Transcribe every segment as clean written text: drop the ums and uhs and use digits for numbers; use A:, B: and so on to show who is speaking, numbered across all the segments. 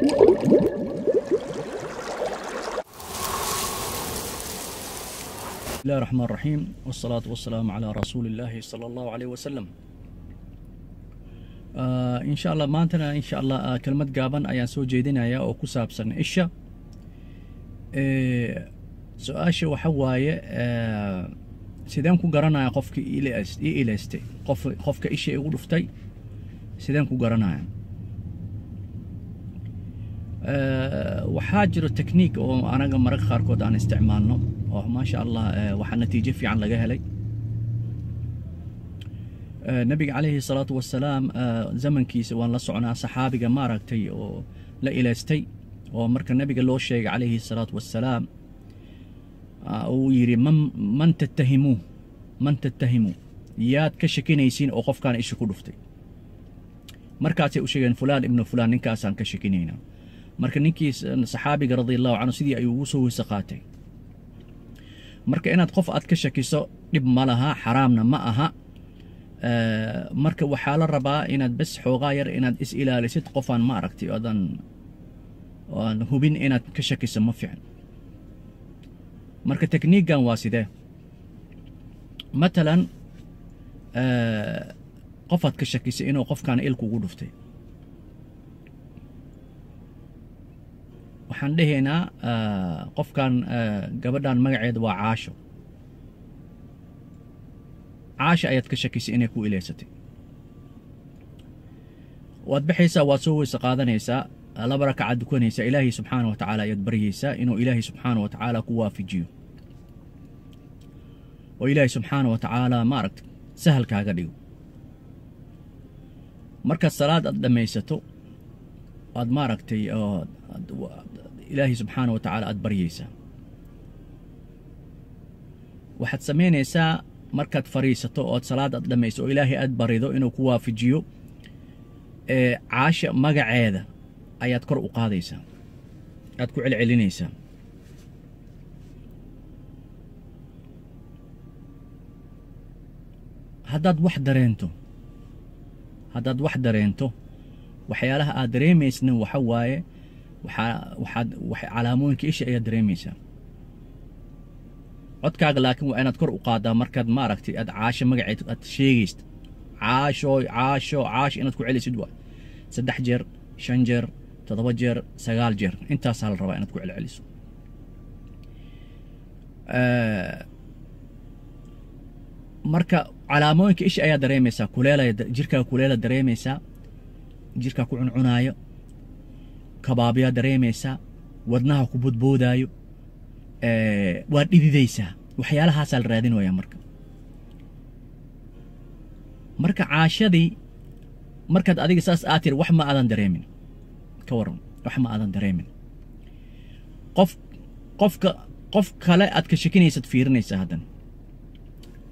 A: بسم الله الرحمن الرحيم والصلاة والسلام على رسول الله صلى الله عليه وسلم. إن شاء الله maantana إن شاء الله كلمة gaaban ayaan soo jeedinayaa oo ku saabsan isha. Su-aasha waxa waaye sideen ku garanayaa qofkii ilaystay qofka isha igu dhuftay sideen ku garanayaa. waxaa jiro technique oo anaga mararka qaarkood aan isticmaalno oo maasha Allah waxa natiijo fiican laga helay. nabiga calayhi salaatu wassalaam zamankiisa waan la soconaa saxaabiga maaragtay oo la ilaystay oo marka nabiga loo sheegay calayhi salaatu wassalaam uu yiri man tattahimu yaad ka shakinaysiin oo qofkaan isha ku dhuftay. markaasay u sheegeen fulaan ibnu fulaan ninkaasaan ka shakinaynaa. marka ninkii saxaabiga radiyallahu anhu sidii ayuu ugu soo weysa qaatay. marka inaad qof aad ka shakiso dhib ma laha, xaraamna ma aha. marka waxaa la rabaa inaad bas xoogaa yar inaad is ilaalisid qofaan ma aragtay aan hubin inaad ka shakiso ma fiican. marka tekniigan waa sidee matalan qofaad ka shakisay inuu qofkaan il kugu dhuftay, waxaan dhahaynaa qofkan gabadhan magaceeda waa Caasho. Caasho ayaad ka shakisay inay ku ilaysatay. waad baxaysaa, waad soo weysa qaadanaysaa, laba rakacaad dukanaysaa, ilaahay subxaanahu wa tacaala ayaad baryaysaa inuu ilaahay subxaanahu wa tacaala ku waafajiyo oo ilaahay subxaanahu wa tacaala ma aragta sahal kaaga dhigo. marka salaad aad dhamaysato aad ma aragtay ilaahay subxaanahu wa tacaala aad baryaysaa, waxaad samaynaysaa markaad fariisato ood salaad aad dhamayso oo ilaahay aad barido inuu ku waafajiyo Caasha magaceeda ayaad kor u qaadaysaa, aad ku celcelinaysaa. haddaad wax dareento waxyaalaha aad dareemaysna waxa waaye waxaad calaamooyinka isha ayaad dareemaysaa. codkaaga laakiin waa inaad kor u qaadaa markaad ma aragtay aad Caasho magaceed aad sheegaysid. caasho inaad ku celisid waa 3 jeer 5 jeer 7 jeer 9 jeer intaasaa la rabaa inaad ku celceliso. marka calaamooyinka isha ayaa dareemaysaa, jirkaaga kuleela dareemaysaa, jirkaa ku cuncunaayo, kabaabiyaa dareemaysaa, wadnaha ku bodboodaayo, waad dhididaysaa. waxyaalahaasaa la raadinaya marka Caashadii markaad adiga saas aad tiri wax ma aadan dareemin ka waran, wax ma aadan dareemin. qof kale aad ka shakinaysad fiirinaysaa haddana.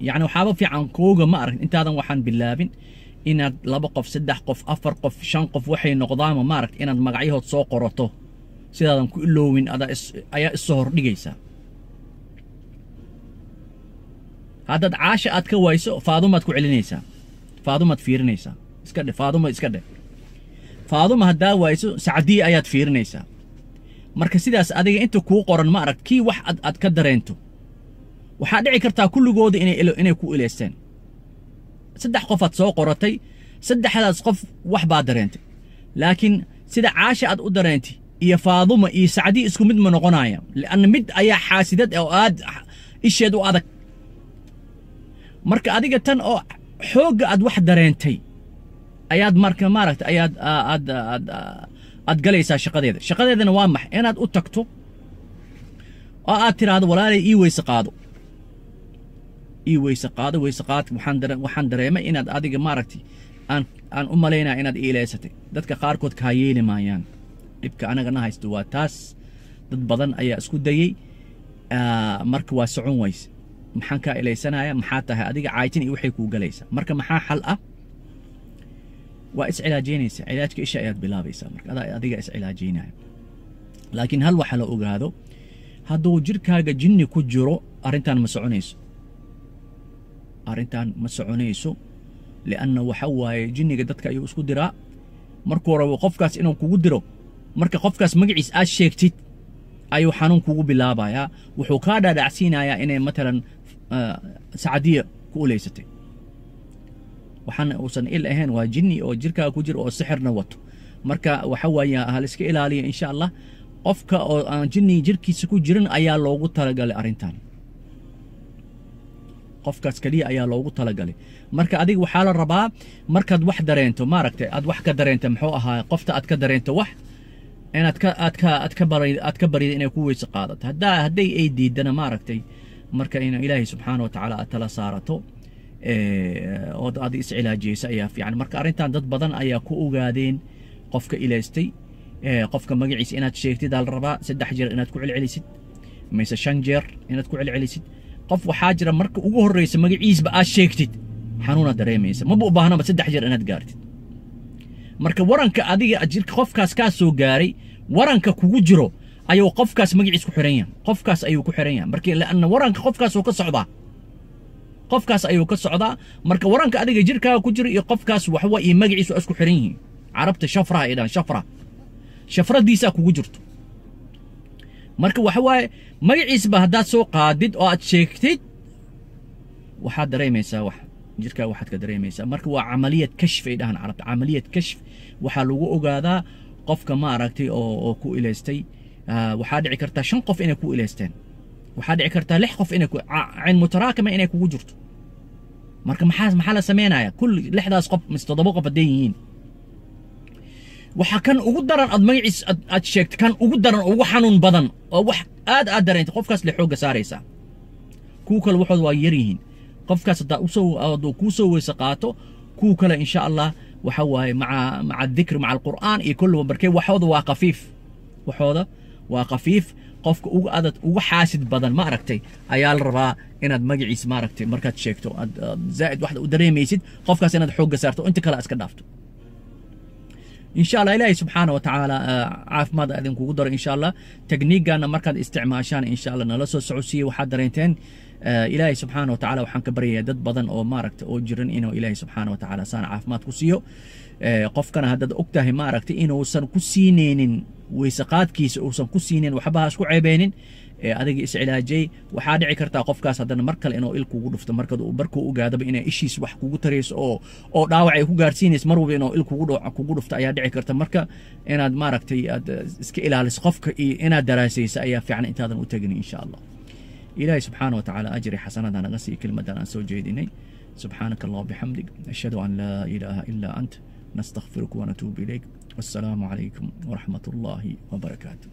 A: yacni waxaaba fiican kooga ma aragti intaadan waxaan bilaabin inaad 2 qof 3 qof 4 qof 5 qof waxay noqdaanba ma aragti inaad magacyahood soo qorato sidaadan ku iloowin ayaa isoo hordhigaysaa. haddaad Caasha aad ka wayso Faadumaad ku celinaysaa, Faadumaad fiirinaysaa, iska dhe Faaduma iska dhe. Faaduma haddaa wayso Sacdiya ayaad fiirinaysaa. marka sidaas adiga inta kuu qoran ma aragti kii wax aad ka dareento waxaa dhici kartaa kulligooda inay ku ilaysteen. 3 qof aad soo qoratay, 3daas qof wax baa dareentay, laakiin sida Caasha aad u dareentay iyo Faaduma iyo Sacdiya isku mid ma noqonaya, lianna mid ayaa xaasidad oo aad isheed u adag. marka adiga tan oo xooga aad wax dareentay ayaad marka maaragtay aad galaysaa shaqadeedana waa maxay inaad u tagto oo aad tiraahdo walaalay ii weyse qaado waxaan dareemay inaad adiga maaragtay aan u malaynaa inaad ilaysatay. dadka qaarkood kaa yeeli maayaan. dhibka anagana haysto waa taas. dad badan ayaa isku dayay marka waa socon wayse. maxaan kaa ilaysanaya, maxaa tahay adiga caaytin iyo waxay kuu galaysaa. marka maxaa xal ah? waa iscilaajeynaysaa, cilaajka isha ayaad bilaabaysaa. marka adiga iscilaajeynaya. laakiin hal waxa la ogaado, hadduu jirkaaga jinni ku jiro arrintan ma soconayso lianna waxa waaye jinniga dadka ayuu isku diraa. markuu rabo qofkaas inuu kugu diro marka qofkaas magaciis aad sheegtid ayuu xanuun kugu bilaabayaa wuxuu kaa dhaadhacsiinayaa inay matalan sacadiya ku uleysatay waxaan uusan il ahayn waa jinni oo jirkaa ku jira oo sixirna wato marka waxa weeye hal iska ilaaliya insha Allah qofka oo aan jinni jirkiisa ku jirin ayaa loogu talagalay arrintan qofkaas kaliya ayaa loogu talagalay marka adiga waxaa la rabaa markaad wax dareento maaragtay aad wax ka dareento muxuu ahaa qofta aad ka dareento wax inaad ka barido inay ku weyse qaadato hadday ay diidana maaragtay marka in ilaahay subxaanahu wa tacaala aad tala saarato oo aad is cilaajiyeysa ayaa fiican marka arrintan dad badan ayaa ku ogaadeen qofka ilaystay qofka magaciisa inaad sheegtid la rabaa 3 jeer inaad ku celcelisid mise 5 jeer inaad ku celcelisid qof waxaa jira marka ugu horreysa magaciisba aad sheegtid xanuuna dareemaysa maba u baahnaba 3 jeer inaad gaartid marka waranka adiga jirka qofkaas ka soo gaaray waranka kugu jiro ayuu qofkaas magaciis ku xiran yahay qofkaas ayuu ku xiran yahay markii laana waranka qofkaas uu ka socdaa qofkaas ayuu ka socdaa marka waranka adiga jirkaaga ku jiro iyo qofkaas waxa waa magaciisu isku xiran yihiin carabta shafra idan shafradiisa kugu jirto marka waxa waaye magaciisba haddaad soo qaadid oo aad sheegtid waxaad dareemaysaa wax jirkaaga waxaad ka dareemaysaa marka waa camaliyad kashf ay dhahan carabta camaliyad kashf waxaa lagu ogaadaa qofka ma aragtay oo ku ilaystay waxaa dhici kartaa 5 qof inay ku ilaysteen waxaa dhici kartaa 6 qof inay cin mutaraakama inay kugu jirto marka maxaa la sameynaya kul 6daas qof mise 7 qof haday yihiin waxa kan ugu daran ad magaciis aad sheegtay kan ugu daran ugu xanuun badan oo wax aad dareentay qofkaas la xooga saaraysa ku kale waxood waa yar yihiin qofkaas hadaa ku soo weysa qaato ku kale insha Allah waxa waaye maca dhikr maca alquran iyo kullu barkay waxooda waa qafiif qofka ugu adad ugu xaasid badan ma aragtay ayaa la rabaa inaad magaciis ma aragtay markaad sheegto zaid wax u dareemaysid qofkaas inaad xooga saarto inta kale iska dhaafto إن شاء الله إلهي سبحانه وتعالى عاف ماذا أذن كودر إن شاء الله تكنيكنا مركز استعماشان إن شاء الله نلسو سعودية وحضرينتين إلهي سبحانه وتعالى وحن كبرية دد بدن أو ماركت أو جرن إنه إلهي سبحانه وتعالى سان عاف مات كسيو قفكنا هدد أكته ماركت إنه سن كسينين ويسقات كيس أو سن كسينين وحبها سكو عيبينين adiga is cilaajay waxa dhici kartaa qofkaas hadana markale inuu il kugu dhufto markad uu barku u gaadaba inay ishiis wax kugu tareyso oo dhaawac ay ku gaarsiinayso mar walba inuu il kugu dhufto ayaa dhici karta marka inaad maaragtay aad iska ilaaliso qofka inaad daraasayso ayaa fiican intaadan u tagin insha Allah ilaahay subhanahu wa ta'ala ajri hasanada naga sii kelmadan aan soo jeedinay subhanaka allah bihamdik ashhadu an la ilaha illa ant nastaghfiruka wa natubu ilayk wassalamu alaykum wa rahmatullahi wa barakatuh